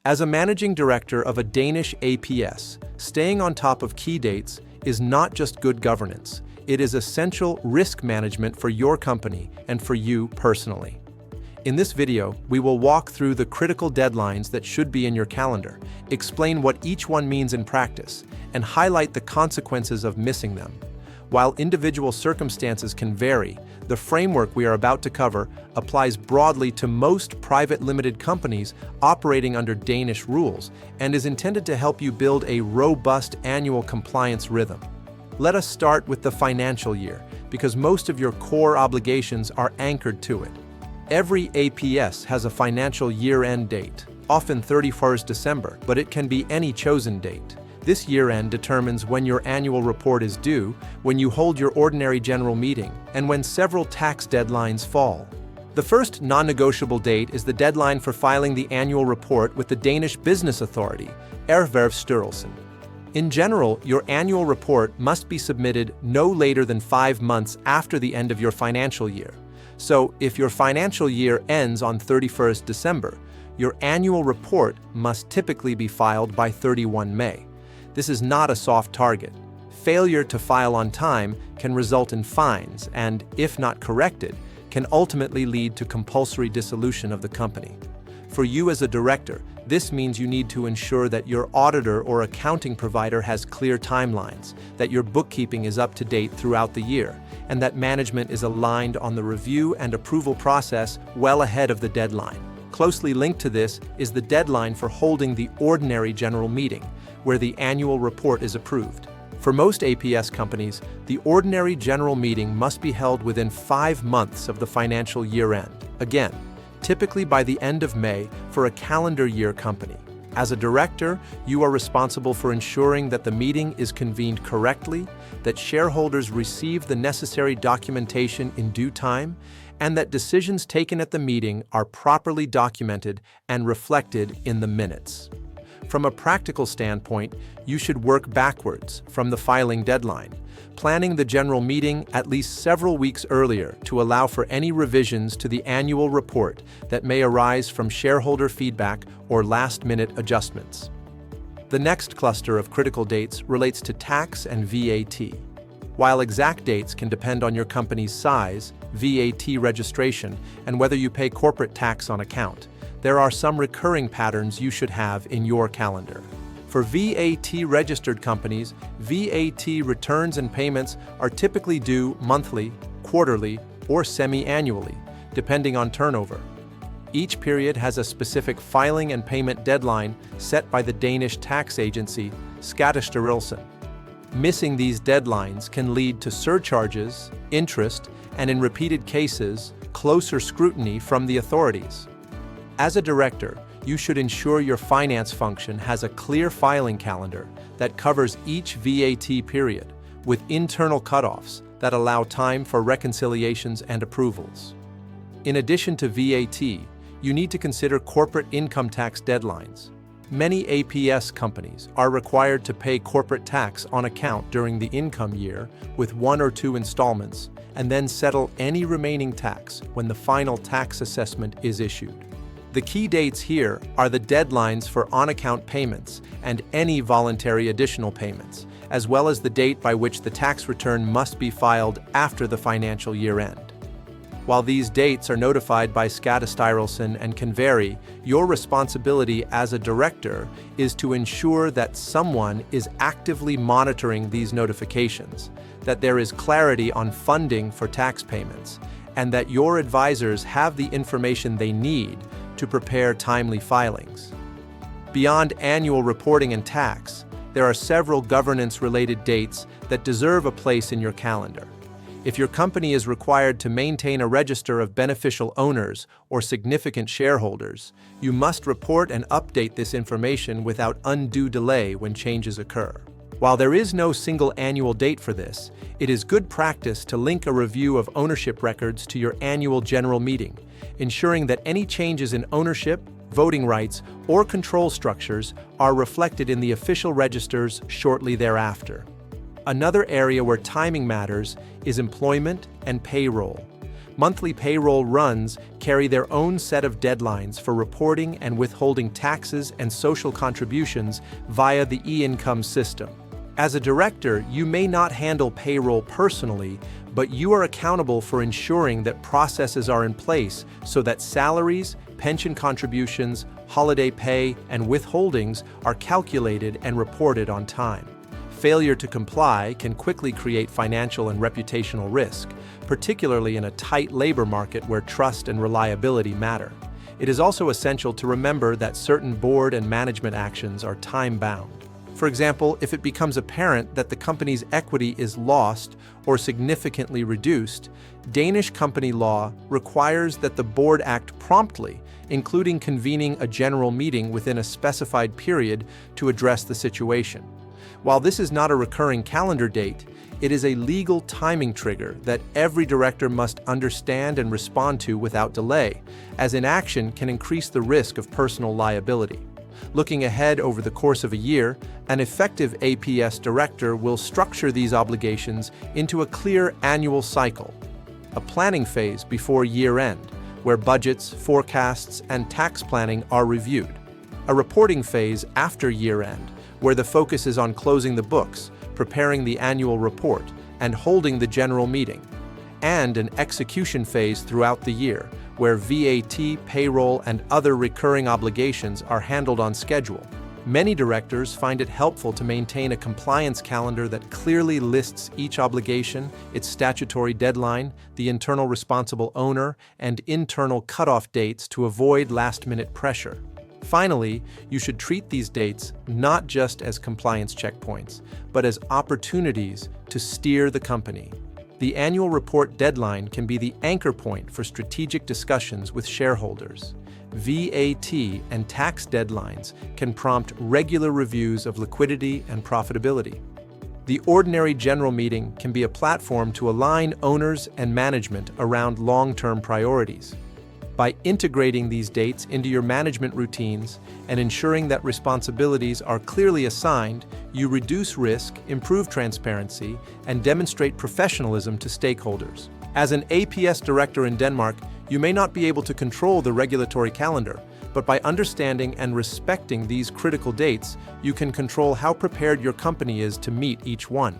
As a managing director of a Danish ApS, staying on top of key dates is not just good governance, it is essential risk management for your company and for you personally. In this video, we will walk through the critical deadlines that should be in your calendar, explain what each one means in practice, and highlight the consequences of missing them. While individual circumstances can vary, the framework we are about to cover applies broadly to most private limited companies operating under Danish rules and is intended to help you build a robust annual compliance rhythm. Let us start with the financial year, because most of your core obligations are anchored to it. Every ApS has a financial year-end date, often 31st December, but it can be any chosen date. This year-end determines when your annual report is due, when you hold your ordinary general meeting, and when several tax deadlines fall. The first non-negotiable date is the deadline for filing the annual report with the Danish Business Authority, Erhvervsstyrelsen. In general, your annual report must be submitted no later than 5 months after the end of your financial year. So, if your financial year ends on 31st December, your annual report must typically be filed by 31 May. This is not a soft target. Failure to file on time can result in fines and, if not corrected, can ultimately lead to compulsory dissolution of the company. For you as a director, this means you need to ensure that your auditor or accounting provider has clear timelines, that your bookkeeping is up to date throughout the year, and that management is aligned on the review and approval process well ahead of the deadline. Closely linked to this is the deadline for holding the ordinary general meeting, where the annual report is approved. For most ApS companies, the ordinary general meeting must be held within 5 months of the financial year end. Again, typically by the end of May for a calendar year company. As a director, you are responsible for ensuring that the meeting is convened correctly, that shareholders receive the necessary documentation in due time, and that decisions taken at the meeting are properly documented and reflected in the minutes. From a practical standpoint, you should work backwards from the filing deadline, planning the general meeting at least several weeks earlier to allow for any revisions to the annual report that may arise from shareholder feedback or last-minute adjustments. The next cluster of critical dates relates to tax and VAT. While exact dates can depend on your company's size, VAT registration, and whether you pay corporate tax on account, there are some recurring patterns you should have in your calendar. For VAT-registered companies, VAT returns and payments are typically due monthly, quarterly, or semi-annually, depending on turnover. Each period has a specific filing and payment deadline set by the Danish tax agency, Skattestyrelsen. Missing these deadlines can lead to surcharges, interest, and in repeated cases, closer scrutiny from the authorities. As a director, you should ensure your finance function has a clear filing calendar that covers each VAT period, with internal cutoffs that allow time for reconciliations and approvals. In addition to VAT, you need to consider corporate income tax deadlines. Many ApS companies are required to pay corporate tax on account during the income year with 1 or 2 installments, and then settle any remaining tax when the final tax assessment is issued. The key dates here are the deadlines for on-account payments and any voluntary additional payments, as well as the date by which the tax return must be filed after the financial year end. While these dates are notified by Skattestyrelsen and can vary, your responsibility as a director is to ensure that someone is actively monitoring these notifications, that there is clarity on funding for tax payments, and that your advisors have the information they need to prepare timely filings. Beyond annual reporting and tax, there are several governance-related dates that deserve a place in your calendar. If your company is required to maintain a register of beneficial owners or significant shareholders, you must report and update this information without undue delay when changes occur. While there is no single annual date for this, it is good practice to link a review of ownership records to your annual general meeting, ensuring that any changes in ownership, voting rights, or control structures are reflected in the official registers shortly thereafter. Another area where timing matters is employment and payroll. Monthly payroll runs carry their own set of deadlines for reporting and withholding taxes and social contributions via the e-income system. As a director, you may not handle payroll personally, but you are accountable for ensuring that processes are in place so that salaries, pension contributions, holiday pay, and withholdings are calculated and reported on time. Failure to comply can quickly create financial and reputational risk, particularly in a tight labor market where trust and reliability matter. It is also essential to remember that certain board and management actions are time-bound. For example, if it becomes apparent that the company's equity is lost or significantly reduced, Danish company law requires that the board act promptly, including convening a general meeting within a specified period to address the situation. While this is not a recurring calendar date, it is a legal timing trigger that every director must understand and respond to without delay, as inaction can increase the risk of personal liability. Looking ahead over the course of a year, an effective ApS director will structure these obligations into a clear annual cycle. A planning phase before year-end, where budgets, forecasts, and tax planning are reviewed. A reporting phase after year-end, where the focus is on closing the books, preparing the annual report, and holding the general meeting. And an execution phase throughout the year, where VAT, payroll, and other recurring obligations are handled on schedule. Many directors find it helpful to maintain a compliance calendar that clearly lists each obligation, its statutory deadline, the internal responsible owner, and internal cutoff dates to avoid last-minute pressure. Finally, you should treat these dates not just as compliance checkpoints, but as opportunities to steer the company. The annual report deadline can be the anchor point for strategic discussions with shareholders. VAT and tax deadlines can prompt regular reviews of liquidity and profitability. The ordinary general meeting can be a platform to align owners and management around long-term priorities. By integrating these dates into your management routines and ensuring that responsibilities are clearly assigned, you reduce risk, improve transparency, and demonstrate professionalism to stakeholders. As an ApS director in Denmark, you may not be able to control the regulatory calendar, but by understanding and respecting these critical dates, you can control how prepared your company is to meet each one.